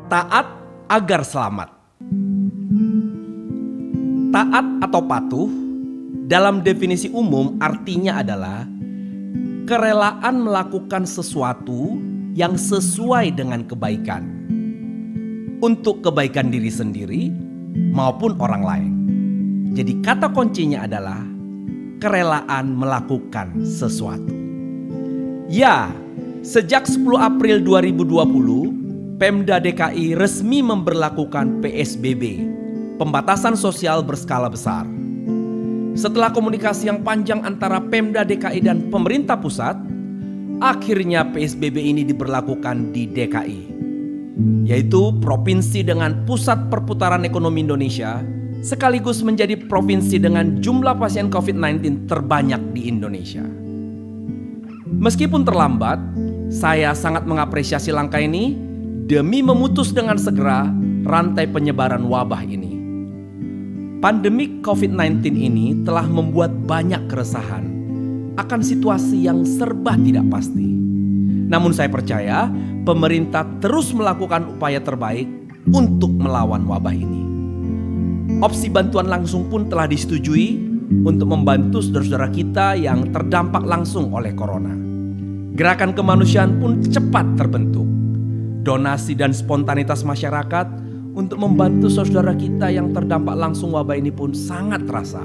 Taat agar selamat. Taat atau patuh dalam definisi umum artinya adalah kerelaan melakukan sesuatu yang sesuai dengan kebaikan untuk kebaikan diri sendiri maupun orang lain. Jadi kata kuncinya adalah kerelaan melakukan sesuatu. Ya, sejak 10 April 2020 Pemda DKI resmi memberlakukan PSBB, pembatasan sosial berskala besar. Setelah komunikasi yang panjang antara Pemda DKI dan pemerintah pusat, akhirnya PSBB ini diberlakukan di DKI, yaitu provinsi dengan pusat perputaran ekonomi Indonesia, sekaligus menjadi provinsi dengan jumlah pasien COVID-19 terbanyak di Indonesia. Meskipun terlambat, saya sangat mengapresiasi langkah ini demi memutus dengan segera rantai penyebaran wabah ini. Pandemi COVID-19 ini telah membuat banyak keresahan akan situasi yang serba tidak pasti. Namun saya percaya pemerintah terus melakukan upaya terbaik untuk melawan wabah ini. Opsi bantuan langsung pun telah disetujui untuk membantu saudara-saudara kita yang terdampak langsung oleh corona. Gerakan kemanusiaan pun cepat terbentuk. Donasi dan spontanitas masyarakat untuk membantu saudara kita yang terdampak langsung wabah ini pun sangat terasa.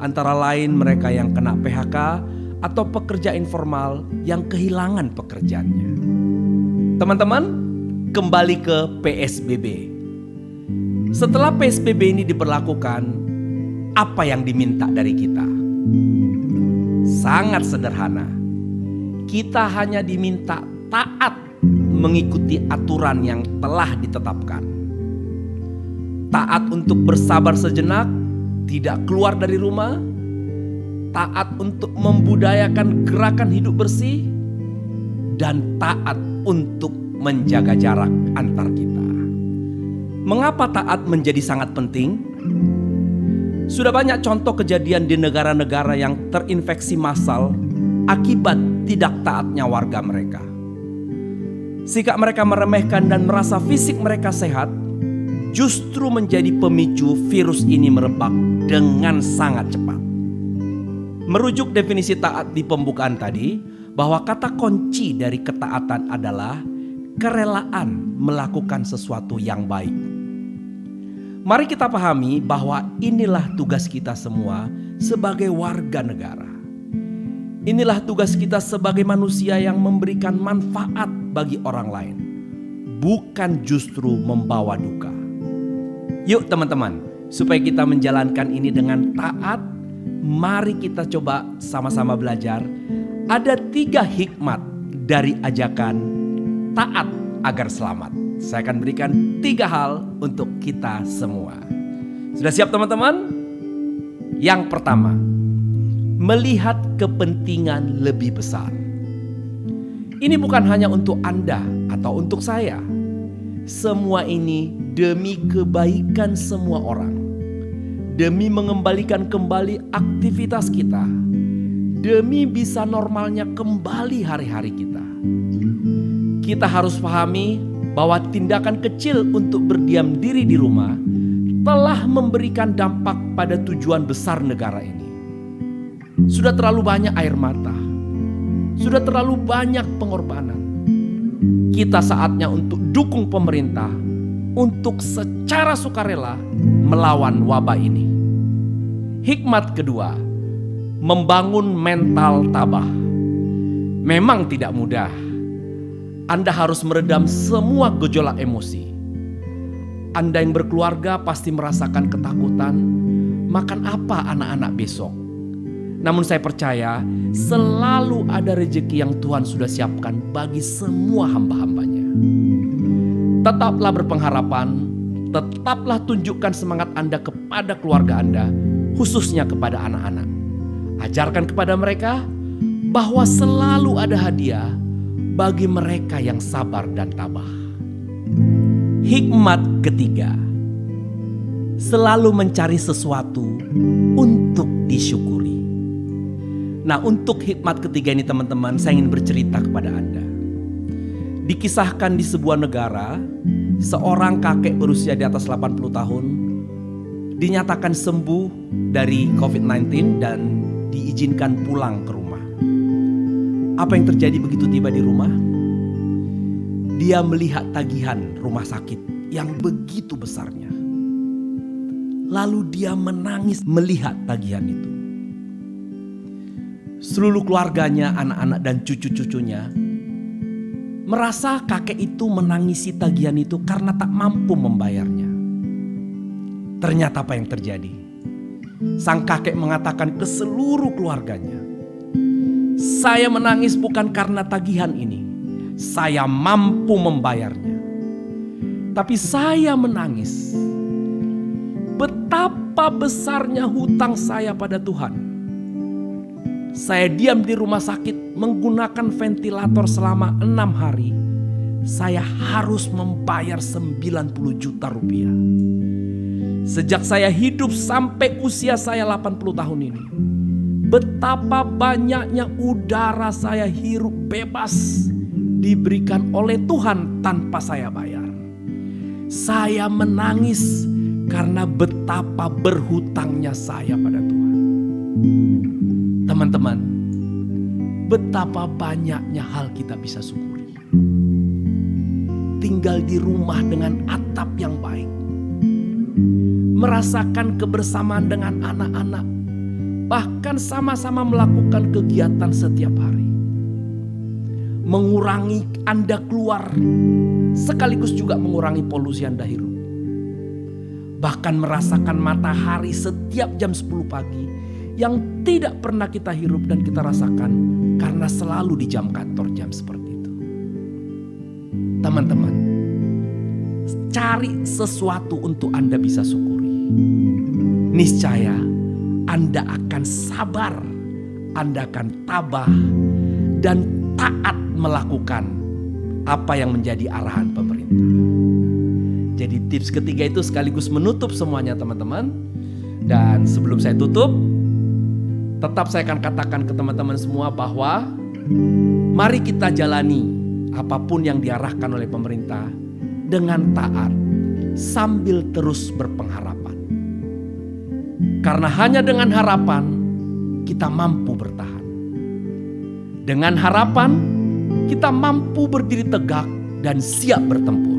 Antara lain mereka yang kena PHK atau pekerja informal yang kehilangan pekerjaannya. Teman-teman, kembali ke PSBB. Setelah PSBB ini diberlakukan, apa yang diminta dari kita? Sangat sederhana. Kita hanya diminta taat mengikuti aturan yang telah ditetapkan. Taat untuk bersabar sejenak, tidak keluar dari rumah. Taat untuk membudayakan gerakan hidup bersih. Dan taat untuk menjaga jarak antar kita. Mengapa taat menjadi sangat penting? Sudah banyak contoh kejadian di negara-negara yang terinfeksi massal akibat tidak taatnya warga mereka. Sikap mereka meremehkan dan merasa fisik mereka sehat justru menjadi pemicu virus ini merebak dengan sangat cepat. Merujuk definisi taat di pembukaan tadi, bahwa kata kunci dari ketaatan adalah kerelaan melakukan sesuatu yang baik. Mari kita pahami bahwa inilah tugas kita semua sebagai warga negara. Inilah tugas kita sebagai manusia yang memberikan manfaat bagi orang lain, bukan justru membawa duka. Yuk teman-teman, supaya kita menjalankan ini dengan taat, mari kita coba sama-sama belajar. Ada 3 hikmat dari ajakan taat agar selamat. Saya akan berikan 3 hal untuk kita semua. Sudah siap teman-teman? Yang pertama, melihat kepentingan lebih besar. Ini bukan hanya untuk Anda atau untuk saya. Semua ini demi kebaikan semua orang. Demi mengembalikan kembali aktivitas kita. Demi bisa normalnya kembali hari-hari kita. Kita harus pahami bahwa tindakan kecil untuk berdiam diri di rumah telah memberikan dampak pada tujuan besar negara ini. Sudah terlalu banyak air mata, sudah terlalu banyak pengorbanan. Kita saatnya untuk dukung pemerintah untuk secara sukarela melawan wabah ini. Hikmat kedua, membangun mental tabah. Memang tidak mudah. Anda harus meredam semua gejolak emosi. Anda yang berkeluarga pasti merasakan ketakutan, makan apa anak-anak besok. Namun saya percaya selalu ada rezeki yang Tuhan sudah siapkan bagi semua hamba-hambanya. Tetaplah berpengharapan, tetaplah tunjukkan semangat Anda kepada keluarga Anda, khususnya kepada anak-anak. Ajarkan kepada mereka bahwa selalu ada hadiah bagi mereka yang sabar dan tabah. Hikmat ketiga, selalu mencari sesuatu untuk disyukuri. Nah, untuk hikmat ketiga ini teman-teman, saya ingin bercerita kepada Anda. Dikisahkan di sebuah negara, seorang kakek berusia di atas 80 tahun dinyatakan sembuh dari COVID-19 dan diizinkan pulang ke rumah. Apa yang terjadi begitu tiba di rumah? Dia melihat tagihan rumah sakit yang begitu besarnya. Lalu dia menangis melihat tagihan itu. Seluruh keluarganya, anak-anak dan cucu-cucunya merasa kakek itu menangisi tagihan itu karena tak mampu membayarnya. Ternyata apa yang terjadi? Sang kakek mengatakan ke seluruh keluarganya, "Saya menangis bukan karena tagihan ini. Saya mampu membayarnya. Tapi saya menangis betapa besarnya hutang saya pada Tuhan. Saya diam di rumah sakit menggunakan ventilator selama 6 hari. Saya harus membayar 90 juta rupiah. Sejak saya hidup sampai usia saya 80 tahun ini, betapa banyaknya udara saya hirup bebas diberikan oleh Tuhan tanpa saya bayar. Saya menangis karena betapa berhutangnya saya pada Tuhan." Teman-teman, betapa banyaknya hal kita bisa syukuri. Tinggal di rumah dengan atap yang baik, merasakan kebersamaan dengan anak-anak, bahkan sama-sama melakukan kegiatan setiap hari. Mengurangi Anda keluar, sekaligus juga mengurangi polusi Anda hirup. Bahkan merasakan matahari setiap jam 10 pagi yang tidak pernah kita hirup dan kita rasakan karena selalu di jam kantor jam seperti itu. Teman-teman, cari sesuatu untuk Anda bisa syukuri. Niscaya Anda akan sabar, Anda akan tabah dan taat melakukan apa yang menjadi arahan pemerintah. Jadi tips ketiga itu sekaligus menutup semuanya teman-teman. Dan sebelum saya tutup, tetap saya akan katakan ke teman-teman semua bahwa mari kita jalani apapun yang diarahkan oleh pemerintah dengan taat sambil terus berpengharapan. Karena hanya dengan harapan kita mampu bertahan. Dengan harapan kita mampu berdiri tegak dan siap bertempur.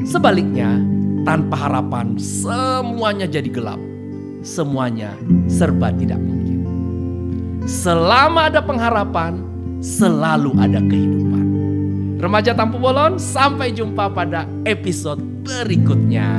Sebaliknya, tanpa harapan semuanya jadi gelap. Semuanya serba tidak mungkin. Selama ada pengharapan, selalu ada kehidupan. Remaja Tampu Bolon, sampai jumpa pada episode berikutnya.